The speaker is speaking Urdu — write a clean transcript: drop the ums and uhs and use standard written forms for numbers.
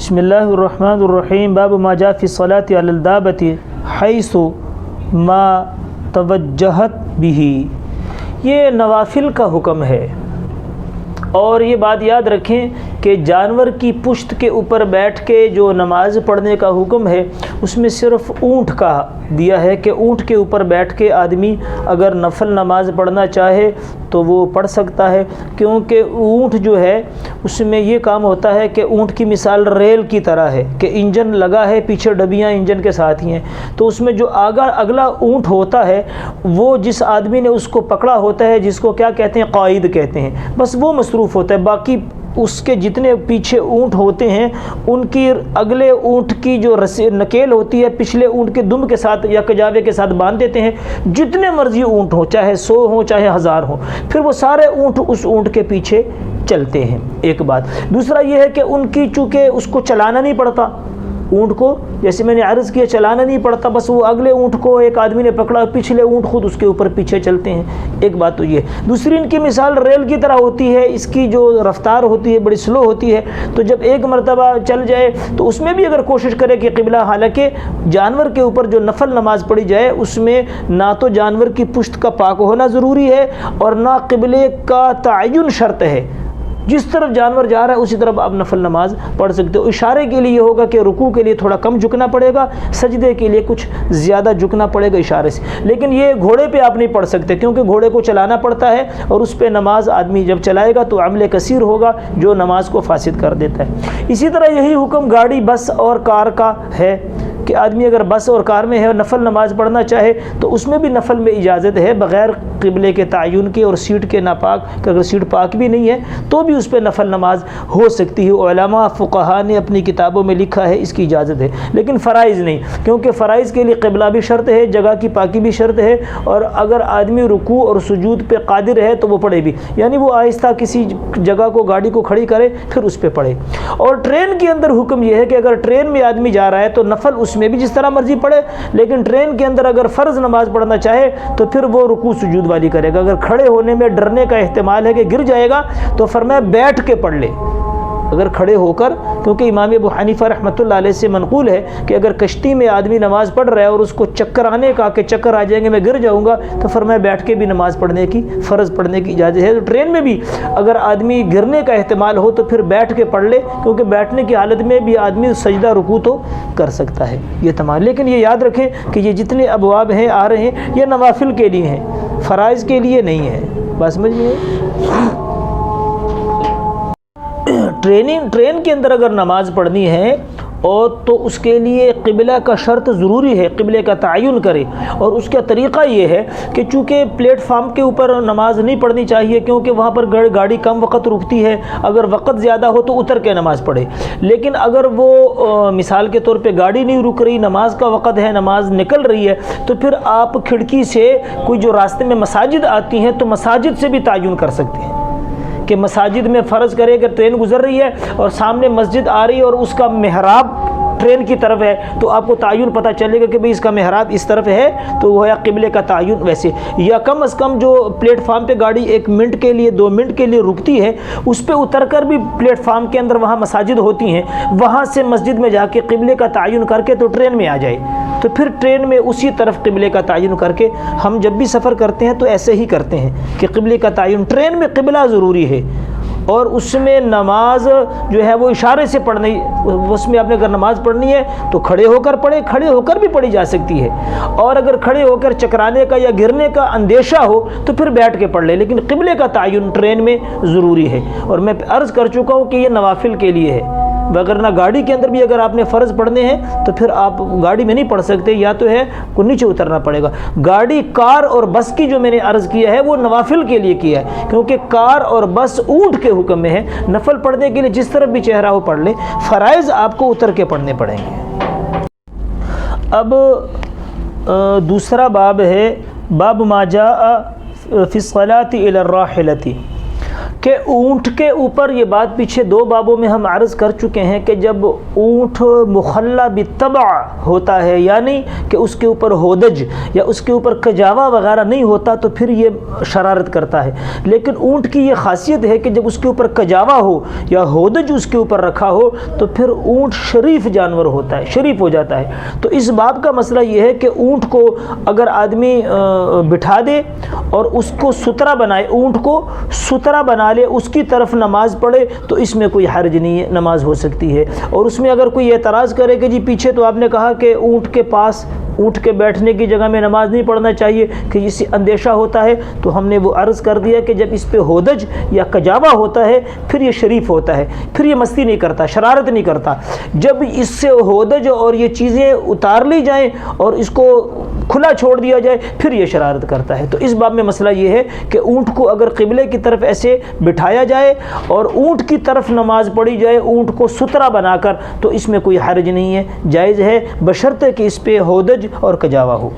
بسم اللہ الرحمن الرحیم باب ما جاء فی الصلاۃ علی الدابۃ حیث ما توجہت بہ، یہ نوافل کا حکم ہے۔ اور یہ بات یاد رکھیں کہ جانور کی پشت کے اوپر بیٹھ کے جو نماز پڑھنے کا حکم ہے اس میں صرف اونٹ کا دیا ہے کہ اونٹ کے اوپر بیٹھ کے آدمی اگر نفل نماز پڑھنا چاہے تو وہ پڑھ سکتا ہے، کیونکہ اونٹ جو ہے اس میں یہ کام ہوتا ہے کہ اونٹ کی مثال ریل کی طرح ہے کہ انجن لگا ہے، پیچھے ڈبیاں انجن کے ساتھ ہی ہیں، تو اس میں جو اگلا اونٹ ہوتا ہے وہ جس آدمی نے اس کو پکڑا ہوتا ہے، جس کو کیا کہتے ہیں، قائد کہتے ہیں، بس وہ مصروف ہوتا ہے، باقی اس کے جتنے پیچھے اونٹ ہوتے ہیں ان کی اگلے اونٹ کی جو نکیل ہوتی ہے پچھلے اونٹ کے دم کے ساتھ یا کجاوے کے ساتھ باندھ دیتے ہیں، جتنے مرضی اونٹ ہوں، چاہے 100 ہوں چاہے 1000 ہوں، پھر وہ سارے اونٹ اس اونٹ کے پیچھے چلتے ہیں۔ ایک بات، دوسرا یہ ہے کہ ان کی چونکہ اس کو چلانا نہیں پڑتا، اونٹ کو جیسے میں نے عرض کیا چلانا نہیں پڑتا، بس وہ اگلے اونٹ کو ایک آدمی نے پکڑا، پچھلے اونٹ خود اس کے اوپر پیچھے چلتے ہیں۔ ایک بات تو یہ، دوسری ان کی مثال ریل کی طرح ہوتی ہے، اس کی جو رفتار ہوتی ہے بڑی سلو ہوتی ہے، تو جب ایک مرتبہ چل جائے تو اس میں بھی اگر کوشش کرے کہ قبلہ، حالانکہ جانور کے اوپر جو نفل نماز پڑھی جائے اس میں نہ تو جانور کی پشت کا پاک ہونا ضروری ہے اور نہ قبلے کا تعین شرط ہے، جس طرف جانور جا رہا ہے اسی طرف آپ نفل نماز پڑھ سکتے ہو۔ اشارے کے لیے یہ ہوگا کہ رکوع کے لیے تھوڑا کم جھکنا پڑے گا، سجدے کے لیے کچھ زیادہ جھکنا پڑے گا اشارے سے، لیکن یہ گھوڑے پہ آپ نہیں پڑھ سکتے کیونکہ گھوڑے کو چلانا پڑتا ہے اور اس پہ نماز آدمی جب چلائے گا تو عمل کثیر ہوگا جو نماز کو فاسد کر دیتا ہے۔ اسی طرح یہی حکم گاڑی، بس اور کار کا ہے کہ آدمی اگر بس اور کار میں ہے نفل نماز پڑھنا چاہے تو اس میں بھی نفل میں اجازت ہے بغیر قبلے کے تعین کے اور سیٹ کے ناپاک، اگر سیٹ پاک بھی نہیں ہے تو بھی اس پہ نفل نماز ہو سکتی ہے۔ علماء فقہاء نے اپنی کتابوں میں لکھا ہے اس کی اجازت ہے، لیکن فرائض نہیں، کیونکہ فرائض کے لیے قبلہ بھی شرط ہے، جگہ کی پاکی بھی شرط ہے، اور اگر آدمی رکوع اور سجود پہ قادر ہے تو وہ پڑھے بھی، یعنی وہ آہستہ کسی جگہ کو گاڑی کو کھڑی کرے پھر اس پہ پڑھے۔ اور ٹرین کے اندر حکم یہ ہے کہ اگر ٹرین میں آدمی جا رہا ہے تو نفل اس میں بھی جس طرح مرضی پڑھے، لیکن ٹرین کے اندر اگر فرض نماز پڑھنا چاہے تو پھر وہ رکوع سجود والی کرے گا۔ اگر کھڑے ہونے میں ڈرنے کا احتمال ہے کہ گر جائے گا تو فرمایا بیٹھ کے پڑھ لے، اگر کھڑے ہو کر، کیونکہ امام ابو حنیفہ رحمۃ اللہ علیہ سے منقول ہے کہ اگر کشتی میں آدمی نماز پڑھ رہا ہے اور اس کو چکر آنے کا کہ چکر آ جائیں گے میں گر جاؤں گا تو فرمایا بیٹھ کے بھی نماز پڑھنے کی، فرض پڑھنے کی اجازت ہے۔ تو ٹرین میں بھی اگر آدمی گرنے کا احتمال ہو تو پھر بیٹھ کے پڑھ لے، کیونکہ بیٹھنے کی حالت میں بھی آدمی سجدہ رکوع تو کر سکتا ہے۔ یہ تمام، لیکن یہ یاد رکھیں کہ یہ جتنے ابواب ہیں آ رہے ہیں یہ نوافل کے لیے ہیں، فرائض کے لیے نہیں ہے، بس سمجھ میں۔ ٹرین کے اندر اگر نماز پڑھنی ہے اور تو اس کے لیے قبلہ کا شرط ضروری ہے، قبلے کا تعین کرے، اور اس کا طریقہ یہ ہے کہ چونکہ پلیٹ فارم کے اوپر نماز نہیں پڑھنی چاہیے کیونکہ وہاں پر گاڑی کم وقت رکتی ہے، اگر وقت زیادہ ہو تو اتر کے نماز پڑھے، لیکن اگر وہ مثال کے طور پہ گاڑی نہیں رک رہی، نماز کا وقت ہے، نماز نکل رہی ہے، تو پھر آپ کھڑکی سے کوئی جو راستے میں مساجد آتی ہیں تو مساجد سے بھی تعین کر سکتے ہیں کہ مساجد میں فرض کرے کہ ٹرین گزر رہی ہے اور سامنے مسجد آ رہی ہے اور اس کا محراب ٹرین کی طرف ہے تو آپ کو تعین پتہ چلے گا کہ بھئی اس کا محراب اس طرف ہے تو وہ ہے قبلے کا تعین ویسے، یا کم از کم جو پلیٹ فارم پہ گاڑی 1 منٹ کے لیے 2 منٹ کے لیے رکتی ہے اس پہ اتر کر بھی پلیٹ فارم کے اندر وہاں مساجد ہوتی ہیں، وہاں سے مسجد میں جا کے قبلے کا تعین کر کے تو ٹرین میں آ جائے، تو پھر ٹرین میں اسی طرف قبلے کا تعین کر کے، ہم جب بھی سفر کرتے ہیں تو ایسے ہی کرتے ہیں کہ قبلے کا تعین، ٹرین میں قبلہ ضروری ہے اور اس میں نماز جو ہے وہ اشارے سے پڑھنی، اس میں آپ نے اگر نماز پڑھنی ہے تو کھڑے ہو کر پڑھے، کھڑے ہو کر بھی پڑھی جا سکتی ہے، اور اگر کھڑے ہو کر چکرانے کا یا گرنے کا اندیشہ ہو تو پھر بیٹھ کے پڑھ لے، لیکن قبلے کا تعین ٹرین میں ضروری ہے۔ اور میں عرض کر چکا ہوں کہ یہ نوافل کے لیے ہے، وگرنہ گاڑی کے اندر بھی اگر آپ نے فرض پڑھنے ہیں تو پھر آپ گاڑی میں نہیں پڑھ سکتے، یا تو ہے کو نیچے اترنا پڑے گا۔ گاڑی، کار اور بس کی جو میں نے عرض کیا ہے وہ نوافل کے لیے کیا ہے، کیونکہ کار اور بس اونٹ کے حکم میں ہے، نفل پڑھنے کے لیے جس طرف بھی چہرہ ہو پڑھ لے، فرائض آپ کو اتر کے پڑھنے پڑیں گے۔ اب دوسرا باب ہے باب ما جاء فی الصلاۃ الی الراحلۃ، کہ اونٹ کے اوپر، یہ بات پیچھے 2 بابوں میں ہم عرض کر چکے ہیں کہ جب اونٹ مخلّى بالطبع ہوتا ہے، یعنی کہ اس کے اوپر ہودج یا اس کے اوپر کجاوا وغیرہ نہیں ہوتا، تو پھر یہ شرارت کرتا ہے۔ لیکن اونٹ کی یہ خاصیت ہے کہ جب اس کے اوپر کجاوا ہو یا ہودج اس کے اوپر رکھا ہو تو پھر اونٹ شریف جانور ہوتا ہے، شریف ہو جاتا ہے۔ تو اس باب کا مسئلہ یہ ہے کہ اونٹ کو اگر آدمی بٹھا دے اور اس کو سترا بنائے، اونٹ کو سترا بنا لے، اس کی طرف نماز پڑھے، تو اس میں کوئی حرج نہیں ہے، نماز ہو سکتی ہے۔ اور اس میں اگر کوئی اعتراض کرے کہ جی پیچھے تو آپ نے کہا کہ اونٹ کے پاس، اونٹ کے بیٹھنے کی جگہ میں نماز نہیں پڑھنا چاہیے کہ اس سے اندیشہ ہوتا ہے، تو ہم نے وہ عرض کر دیا کہ جب اس پہ ہودج یا کجاوا ہوتا ہے پھر یہ شریف ہوتا ہے، پھر یہ مستی نہیں کرتا، شرارت نہیں کرتا۔ جب اس سے ہودج اور یہ چیزیں اتار لی جائیں اور اس کو کھلا چھوڑ دیا جائے پھر یہ شرارت کرتا ہے۔ تو اس باب میں مسئلہ یہ ہے کہ اونٹ کو اگر قبلے کی طرف ایسے بٹھایا جائے اور اونٹ کی طرف نماز پڑھی جائے اونٹ کو سترا بنا کر، تو اس میں کوئی حرج نہیں ہے، جائز ہے، بشرطے کہ اس پہ ہودج اور کجاوا ہو۔